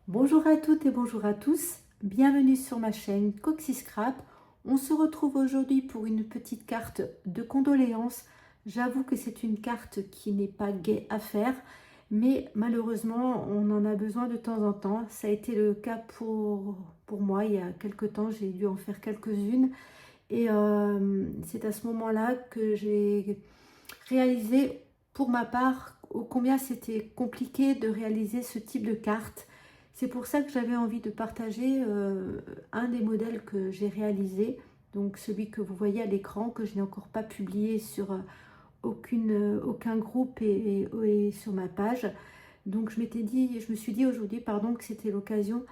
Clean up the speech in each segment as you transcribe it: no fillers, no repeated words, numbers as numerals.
Bonjour à toutes et bonjour à tous, bienvenue sur ma chaîne Coxy Scrap. On se retrouve aujourd'hui pour une petite carte de condoléances. J'avoue que c'est une carte qui n'est pas gaie à faire, mais malheureusement on en a besoin de temps en temps. Ça a été le cas pour moi il y a quelques temps, j'ai dû en faire quelques-unes. Et c'est à ce moment-là que j'ai réalisé pour ma part ô combien c'était compliqué de réaliser ce type de carte. C'est pour ça que j'avais envie de partager un des modèles que j'ai réalisé, donc celui que vous voyez à l'écran, que je n'ai encore pas publié sur aucun groupe et sur ma page. Donc je me suis dit aujourd'hui pardon, que c'était l'occasion,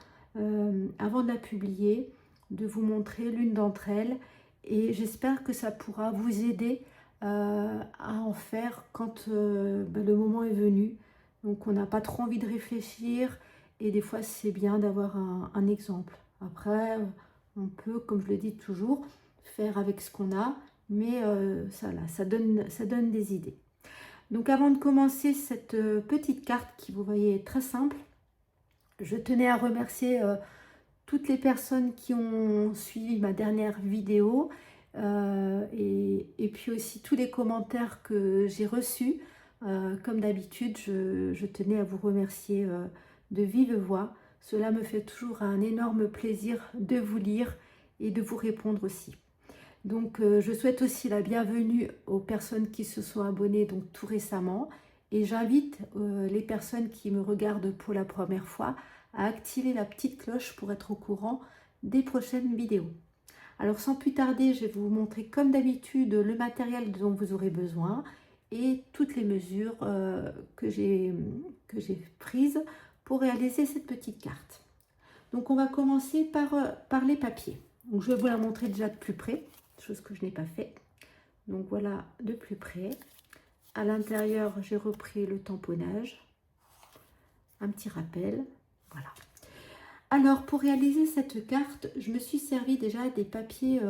avant de la publier, de vous montrer l'une d'entre elles. Et j'espère que ça pourra vous aider à en faire quand le moment est venu. Donc on n'a pas trop envie de réfléchir et des fois c'est bien d'avoir un exemple. Après on peut, comme je le dis toujours, faire avec ce qu'on a, mais ça donne des idées. Donc avant de commencer cette petite carte qui vous voyez est très simple, je tenais à remercier toutes les personnes qui ont suivi ma dernière vidéo et puis aussi tous les commentaires que j'ai reçus. Comme d'habitude, je tenais à vous remercier de vive voix. Cela me fait toujours un énorme plaisir de vous lire et de vous répondre aussi. Donc je souhaite aussi la bienvenue aux personnes qui se sont abonnées donc tout récemment et j'invite les personnes qui me regardent pour la première fois à activer la petite cloche pour être au courant des prochaines vidéos. Alors sans plus tarder, je vais vous montrer comme d'habitude le matériel dont vous aurez besoin et toutes les mesures que j'ai prises pour réaliser cette petite carte. Donc on va commencer par les papiers. Donc, je vais vous la montrer déjà de plus près, chose que je n'ai pas fait. Donc voilà de plus près. À l'intérieur, j'ai repris le tamponnage, un petit rappel. Voilà. Alors pour réaliser cette carte, je me suis servi déjà des papiers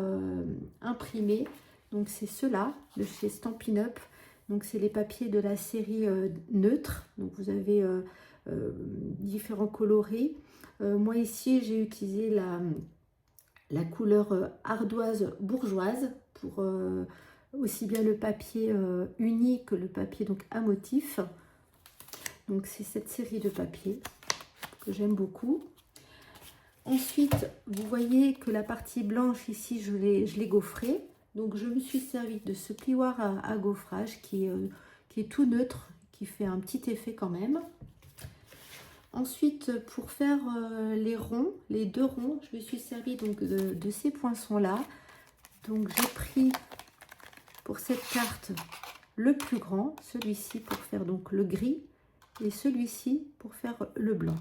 imprimés. Donc c'est ceux-là de chez Stampin' Up. Donc c'est les papiers de la série neutre. Donc vous avez différents colorés. Moi ici j'ai utilisé la couleur ardoise bourgeoise pour aussi bien le papier uni que le papier donc à motif. Donc c'est cette série de papiers que j'aime beaucoup. Ensuite, vous voyez que la partie blanche ici, je l'ai gaufrée. Donc je me suis servi de ce plioir à gaufrage qui est tout neutre, qui fait un petit effet quand même. Ensuite, pour faire les ronds, les deux ronds, je me suis servi donc de ces poinçons-là. Donc j'ai pris pour cette carte le plus grand, celui-ci pour faire donc le gris et celui-ci pour faire le blanc.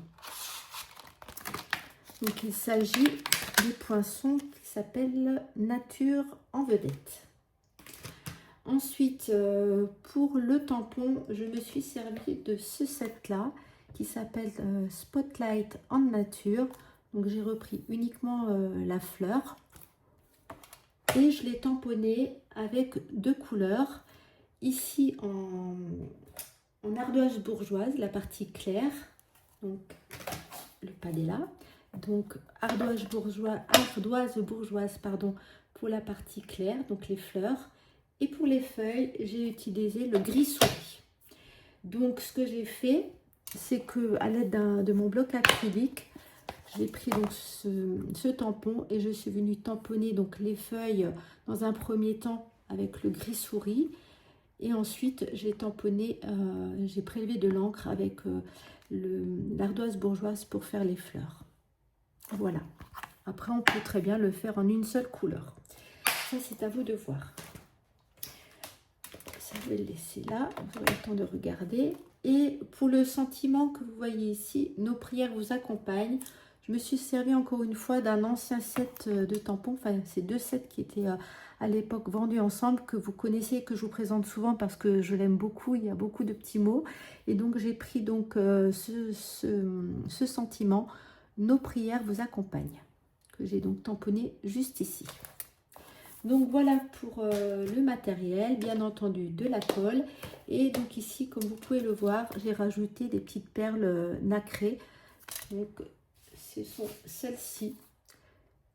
Donc il s'agit des poinçons qui s'appellent Nature en vedette. Ensuite, pour le tampon, je me suis servi de ce set-là qui s'appelle Spotlight en nature. Donc j'ai repris uniquement la fleur et je l'ai tamponné avec deux couleurs. Ici en ardoise bourgeoise, la partie claire, donc le padella. Donc ardoise bourgeoise pardon, pour la partie claire, donc les fleurs. Et pour les feuilles, j'ai utilisé le gris souris. Donc ce que j'ai fait, c'est que à l'aide de mon bloc acrylique, j'ai pris donc ce tampon et je suis venue tamponner donc les feuilles dans un premier temps avec le gris souris. Et ensuite, j'ai tamponné, j'ai prélevé de l'encre avec l'ardoise bourgeoise pour faire les fleurs. Voilà. Après, on peut très bien le faire en une seule couleur. Ça, c'est à vous de voir. Ça, je vais le laisser là. Vous aurez le temps de regarder. Et pour le sentiment que vous voyez ici, nos prières vous accompagnent. Je me suis servi encore une fois d'un ancien set de tampons. Enfin, c'est deux sets qui étaient à l'époque vendus ensemble, que vous connaissez, que je vous présente souvent parce que je l'aime beaucoup. Il y a beaucoup de petits mots. Et donc, j'ai pris donc ce sentiment. Nos prières vous accompagnent, que j'ai donc tamponné juste ici. Donc voilà pour le matériel, bien entendu de la colle. Et donc ici, comme vous pouvez le voir, j'ai rajouté des petites perles nacrées. Donc, ce sont celles-ci.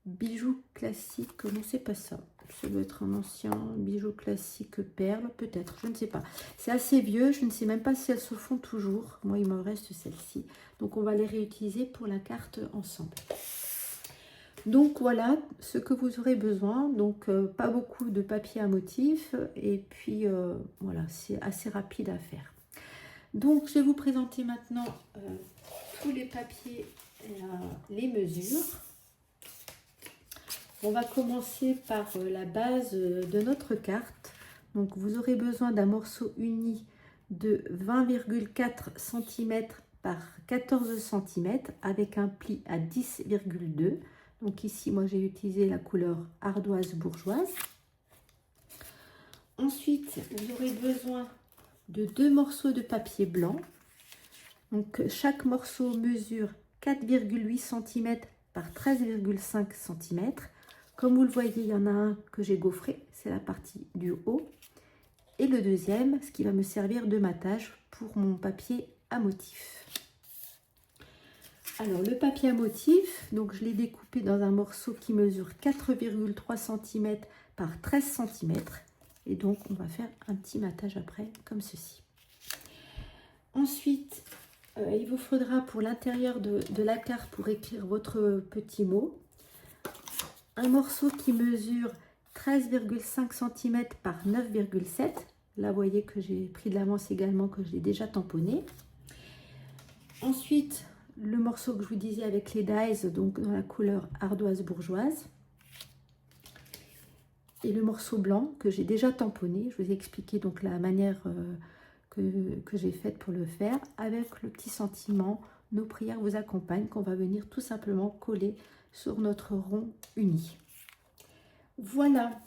Bijoux classique, non c'est pas ça. Ça doit être un ancien bijou classique perle, peut-être, je ne sais pas. C'est assez vieux, je ne sais même pas si elles se font toujours. Moi, il me reste celle-ci. Donc, on va les réutiliser pour la carte ensemble. Donc, voilà ce que vous aurez besoin. Donc, pas beaucoup de papier à motif. Et puis, voilà, c'est assez rapide à faire. Donc, je vais vous présenter maintenant tous les papiers et les mesures. On va commencer par la base de notre carte. Donc, vous aurez besoin d'un morceau uni de 20,4 cm par 14 cm avec un pli à 10,2. Donc ici, moi, j'ai utilisé la couleur ardoise bourgeoise. Ensuite, vous aurez besoin de 2 morceaux de papier blanc. Donc, chaque morceau mesure 4,8 cm par 13,5 cm. Comme vous le voyez, il y en a un que j'ai gaufré, c'est la partie du haut. Et le deuxième, ce qui va me servir de matage pour mon papier à motif. Alors, le papier à motif, donc je l'ai découpé dans un morceau qui mesure 4,3 cm par 13 cm. Et donc, on va faire un petit matage après, comme ceci. Ensuite, il vous faudra pour l'intérieur de la carte, pour écrire votre petit mot, un morceau qui mesure 13,5 cm par 9,7. Là, vous voyez que j'ai pris de l'avance également, que je l'ai déjà tamponné. Ensuite, le morceau que je vous disais avec les dies, donc dans la couleur ardoise bourgeoise. Et le morceau blanc que j'ai déjà tamponné. Je vous ai expliqué donc la manière que j'ai faite pour le faire. Avec le petit sentiment, nos prières vous accompagnent, qu'on va venir tout simplement coller sur notre rond uni. Voilà.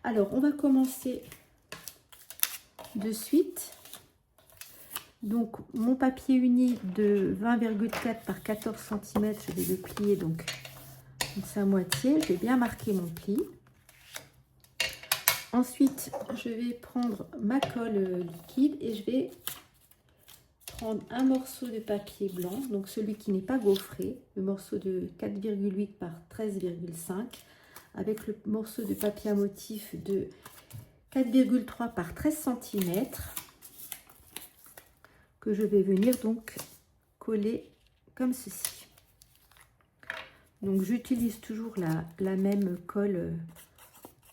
Alors, on va commencer de suite. Donc, mon papier uni de 20,4 par 14 cm, je vais le plier donc sa moitié. Je vais bien marquer mon pli. Ensuite, je vais prendre ma colle liquide et je vais prendre un morceau de papier blanc, donc celui qui n'est pas gaufré, le morceau de 4,8 par 13,5, avec le morceau de papier à motif de 4,3 par 13 cm, que je vais venir donc coller comme ceci. Donc j'utilise toujours la même colle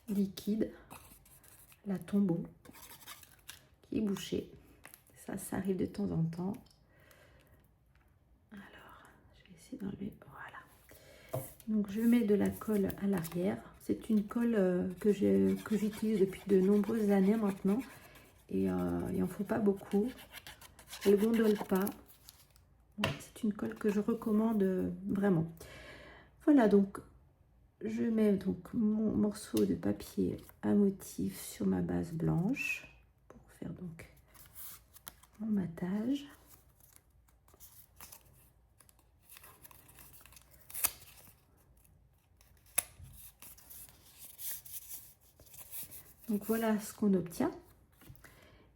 liquide, la Tombow, qui est bouchée. Ça arrive de temps en temps. Alors, je vais essayer d'enlever. Voilà. Donc, je mets de la colle à l'arrière. C'est une colle que j'utilise depuis de nombreuses années maintenant. Et il n'en faut pas beaucoup. Elle ne gondole pas. C'est une colle que je recommande vraiment. Voilà, donc, je mets donc mon morceau de papier à motif sur ma base blanche pour faire donc mon matage. Donc voilà ce qu'on obtient.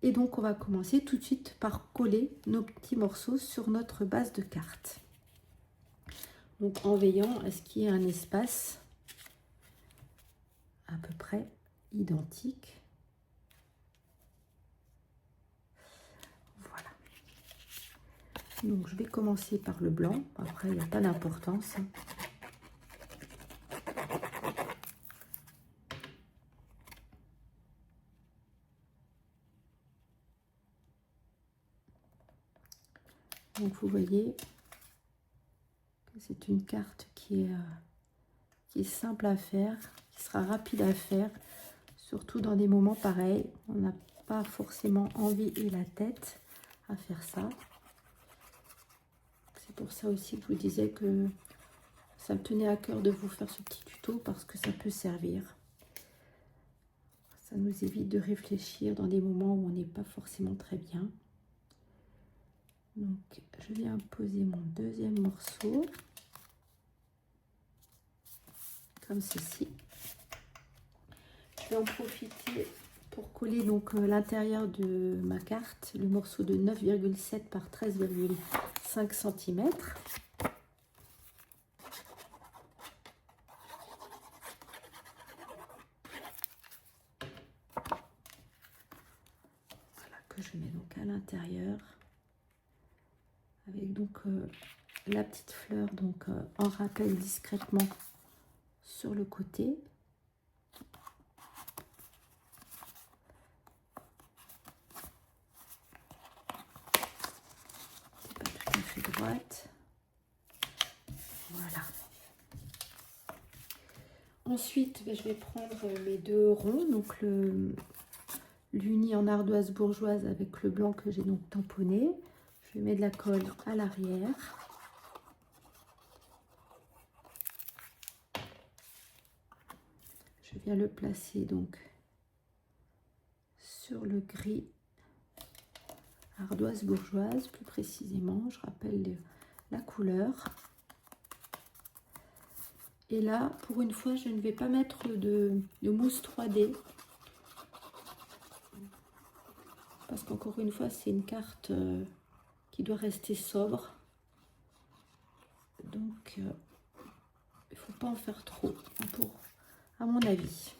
Et donc on va commencer tout de suite par coller nos petits morceaux sur notre base de carte. Donc en veillant à ce qu'il y ait un espace à peu près identique. Voilà. Donc je vais commencer par le blanc. Après il n'y a pas d'importance. Donc vous voyez que c'est une carte qui est simple à faire, qui sera rapide à faire, surtout dans des moments pareils. On n'a pas forcément envie et la tête à faire ça. C'est pour ça aussi que je vous disais que ça me tenait à cœur de vous faire ce petit tuto parce que ça peut servir. Ça nous évite de réfléchir dans des moments où on n'est pas forcément très bien. Donc, je viens poser mon deuxième morceau, comme ceci. Je vais en profiter pour coller donc l'intérieur de ma carte, le morceau de 9,7 par 13,5 cm. Voilà, que je mets donc à l'intérieur, avec donc la petite fleur donc en rappel discrètement sur le côté. C'est pas tout à fait droite. Voilà. Ensuite, je vais prendre mes deux ronds, donc l'uni en ardoise bourgeoise avec le blanc que j'ai donc tamponné. Je vais mettre de la colle à l'arrière. Je viens le placer donc sur le gris ardoise bourgeoise, plus précisément. Je rappelle la couleur. Et là, pour une fois, je ne vais pas mettre de mousse 3D. Parce qu'encore une fois, c'est une carte qui doit rester sobre. Donc, il ne faut pas en faire trop, à mon avis.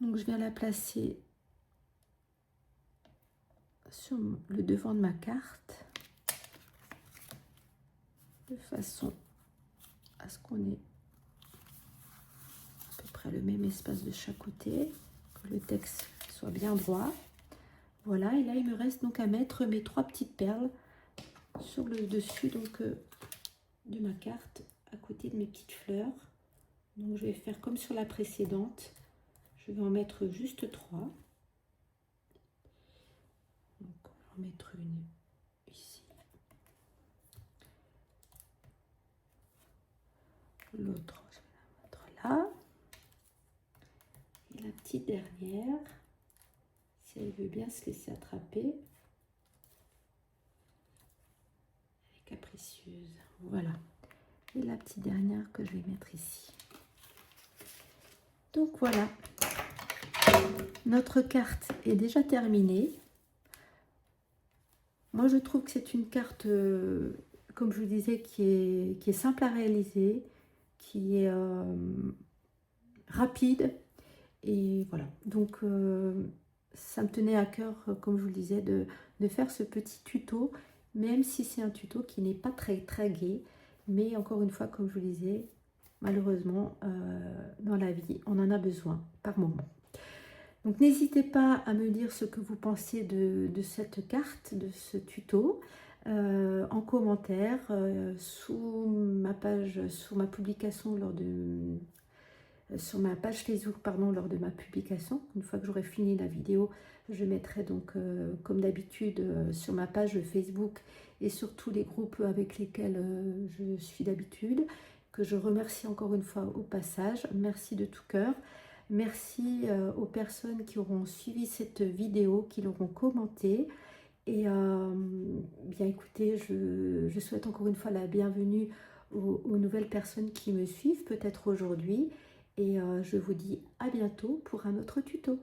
Donc, je viens la placer sur le devant de ma carte. De façon à ce qu'on ait à peu près le même espace de chaque côté. Que le texte soit bien droit. Voilà, et là, il me reste donc à mettre mes 3 petites perles sur le dessus donc de ma carte, à côté de mes petites fleurs. Donc, je vais faire comme sur la précédente. Je vais en mettre juste 3. Donc, on va en mettre une ici. L'autre, je vais la mettre là. Et la petite dernière, si elle veut bien se laisser attraper, elle est capricieuse. Voilà. Et la petite dernière que je vais mettre ici. Donc voilà, notre carte est déjà terminée. Moi je trouve que c'est une carte, comme je vous disais, qui est simple à réaliser, qui est rapide. Et voilà, donc ça me tenait à cœur, comme je vous le disais, de faire ce petit tuto, même si c'est un tuto qui n'est pas très gai. Mais encore une fois, comme je vous le disais, malheureusement, dans la vie, on en a besoin par moment. Donc n'hésitez pas à me dire ce que vous pensez de cette carte, de ce tuto, en commentaire, sous ma page, sous ma publication sur ma page Facebook, pardon, lors de ma publication. Une fois que j'aurai fini la vidéo, je mettrai donc, comme d'habitude, sur ma page Facebook et sur tous les groupes avec lesquels je suis d'habitude, que je remercie encore une fois au passage. Merci de tout cœur. Merci aux personnes qui auront suivi cette vidéo, qui l'auront commentée. Et bien écoutez, je souhaite encore une fois la bienvenue aux nouvelles personnes qui me suivent, peut-être aujourd'hui. Et je vous dis à bientôt pour un autre tuto.